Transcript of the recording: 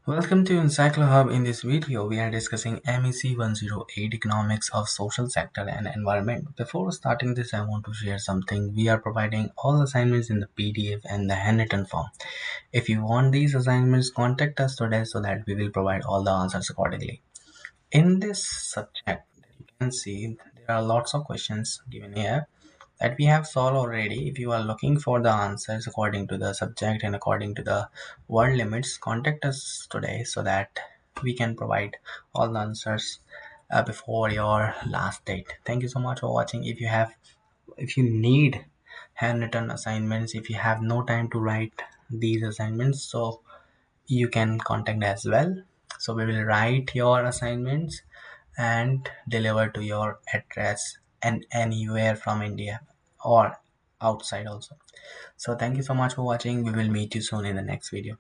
Welcome to Encyclo Hub. In this video, we are discussing MEC 108 Economics of Social Sector and Environment. Before starting this, I want to share something. We are providing all assignments in the PDF and the handwritten form. If you want these assignments, contact us today so that we will provide all the answers accordingly. In this subject, you can see there are lots of questions given here that we have solved already. If you are looking for the answers according to the subject and according to the word limits, contact us today so that we can provide all the answers before your last date. Thank you so much for watching. If you need handwritten assignments, if you have no time to write these assignments, so you can contact as well. So we will write your assignments and deliver to your address and anywhere from India or outside also. So thank you so much for watching. We will meet you soon in the next video.